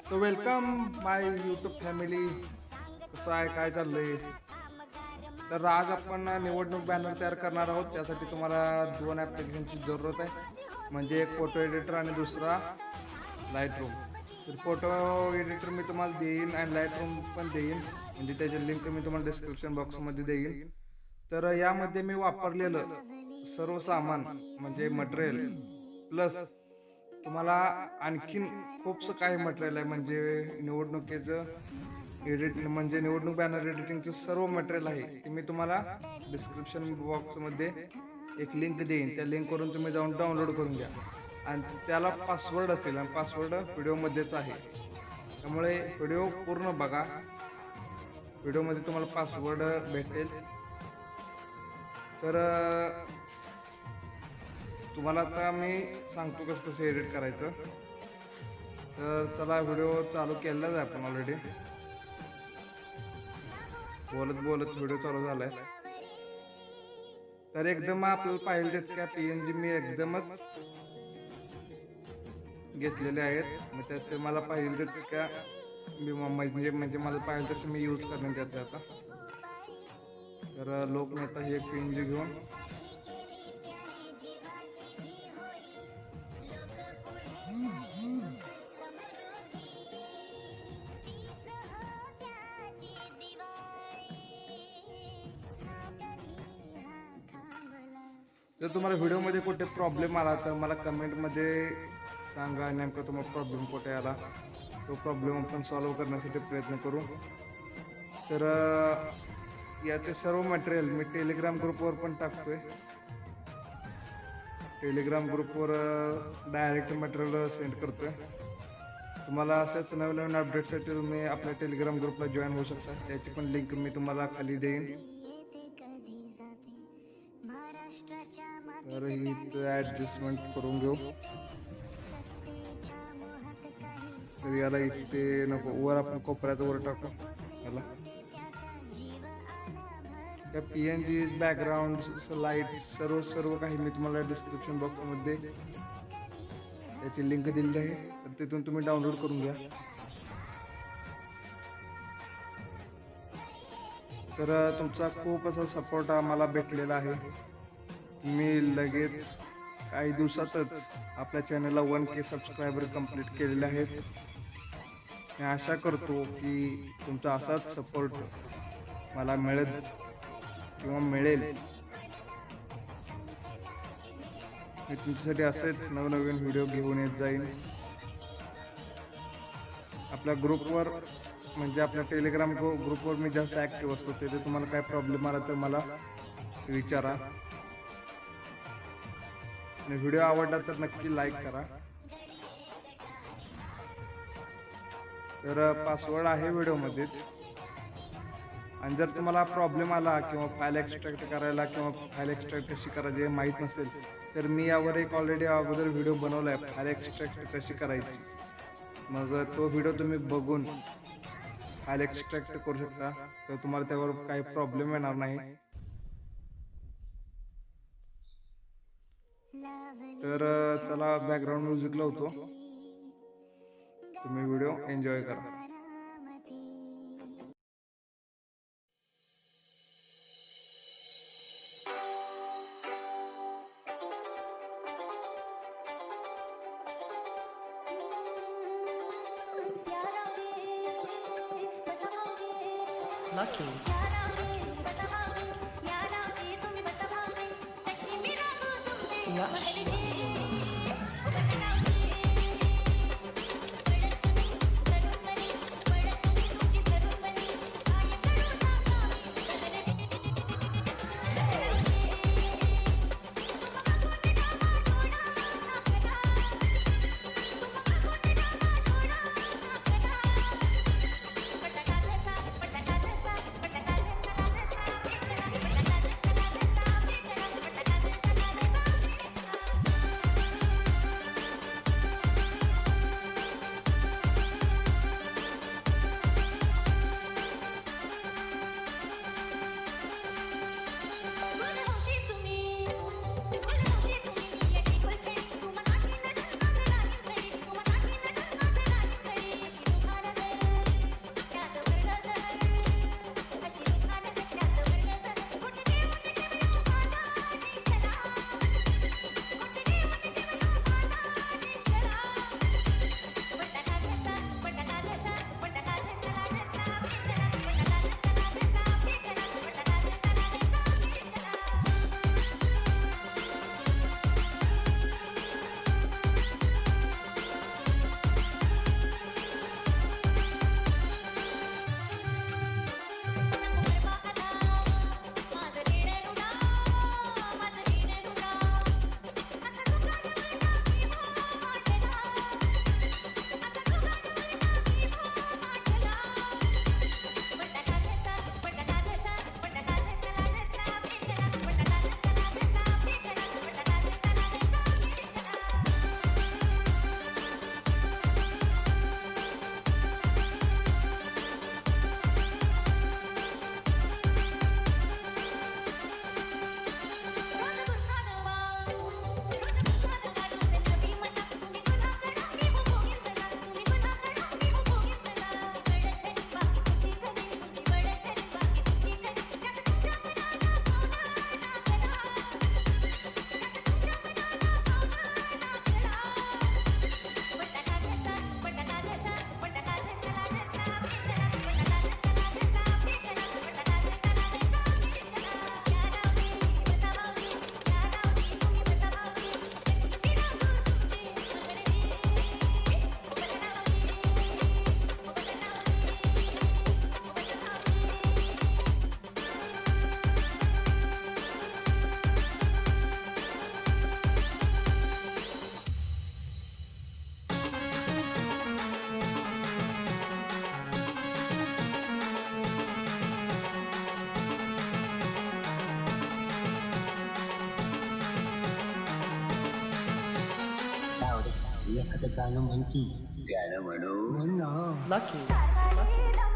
तो वेलकम माय YouTube family. कसं आहे, काय चाललंय? तर आज आपण निवडणूक बॅनर तयार करणार आहोत. त्यासाठी तुम्हाला दोन ॲप्लिकेशनची जरूरत आहे, म्हणजे एक फोटो एडिटर आणि दुसरा लाईटरूम. तर फोटो एडिटर मी तुम्हाला देईन आणि लाईटरूम पण देईन, म्हणजे त्याची लिंक मी तुम्हाला डिस्क्रिप्शन बॉक्समध्ये देईन. तर यामध्ये मी वापरलेलं सर्व सामान म्हणजे मटेरियल प्लस तुम्हाला आणखीन खूपसं काही मटेरियल आहे, म्हणजे निवडणुकीचं म्हणजे निवडणूक बॅनर एडिटिंगचं सर्व मटेरियल आहे ते मी तुम्हाला डिस्क्रिप्शन बॉक्समध्ये एक लिंक देईन. त्या लिंकवरून तुम्ही जाऊन डाउनलोड करून घ्या आणि त्याला पासवर्ड असेल आणि पासवर्ड व्हिडिओमध्येच आहे, त्यामुळे व्हिडिओ पूर्ण बघा. व्हिडिओमध्ये तुम्हाला पासवर्ड भेटेल. तर तुम्हाला आता मी सांगतो कसं एडिट करायचं. तर चला, व्हिडिओ चालू केलाच आहे आपण ऑलरेडी. बोलत बोलत व्हिडिओ चालू झालाय. तर एकदम आपल्याला पाहिजे तितक्या PNG मी एकदमच घेतलेले आहेत. मग त्यात मला पाहिजे तितक्या म्हणजे मला पाहिजे तसं मी यूज करण्यात येते आता. तर लोकनेता हे PNG घेऊन जर तुम्हाला व्हिडिओमध्ये कुठे प्रॉब्लेम आला तर मला कमेंटमध्ये सांगा, नेमका तुम्हाला प्रॉब्लेम कुठे आला. तो प्रॉब्लेम आपण सॉल्व्ह करण्यासाठी प्रयत्न करू. तर याचे सर्व मटेरियल मी टेलिग्राम ग्रुपवर पण टाकतोय. टेलिग्राम ग्रुपवर डायरेक्ट मटेरियल सेंड करतोय. तुम्हाला अशाच नवीन नवीन अपडेटसाठी तुम्ही आपल्या टेलिग्राम ग्रुपला जॉईन होऊ शकता. त्याची पण लिंक मी तुम्हाला खाली देईन. तर ही ॲडजस्टमेंट करून घेऊ. तर याला इथे नको, वर आपण कोपऱ्यात वर टाकू याला. त्या PNG बॅकग्राऊंड लाईट सर्व काही मी तुम्हाला डिस्क्रिप्शन बॉक्समध्ये त्याची लिंक दिलेली आहे, तर तिथून तुम्ही डाउनलोड करून घ्या. तर तुमचा खूप असा सपोर्ट आम्हाला भेटलेला आहे. मी लगेच काही दिवसातच आपल्या चॅनलला 1K सबस्क्रायबर कंप्लीट केलेले आहेत. मी आशा करतो की तुमचा असाच सपोर्ट मला मिळेल. मी तुमच्यासाठी असेच नवनवीन व्हिडिओ घेऊन येत जाईन. आपल्या ग्रुपवर म्हणजे आपल्या टेलिग्राम ग्रुपवर मी जास्त ॲक्टिव्ह असतो. तिथे तुम्हाला काय प्रॉब्लेम आला तर मला विचारा. आणि व्हिडिओ आवडला तर नक्की लाईक करा. तर पासवर्ड आहे व्हिडिओमध्येच. आणि जर तुम्हाला प्रॉब्लेम आला किंवा फाईल एक्सट्रॅक्ट करायला किंवा फाईल एक्सट्रॅक्ट कशी करायची हे माहीत नसेल तर मी यावर एक ऑलरेडी अगोदर व्हिडिओ बनवला आहे, फाईल एक्सट्रॅक्ट कशी करायची. मग तो व्हिडिओ तुम्ही बघून फाईल एक्सट्रॅक्ट करू शकता. तर तुम्हाला त्यावर काही प्रॉब्लेम येणार नाही. तर चला, बॅकग्राऊंड म्युझिक लावतो. तुम्ही व्हिडिओ एन्जॉय करा. Lucky. Lush. गाणं म्हणती. गाणं म्हणू म्हण ना. Lucky.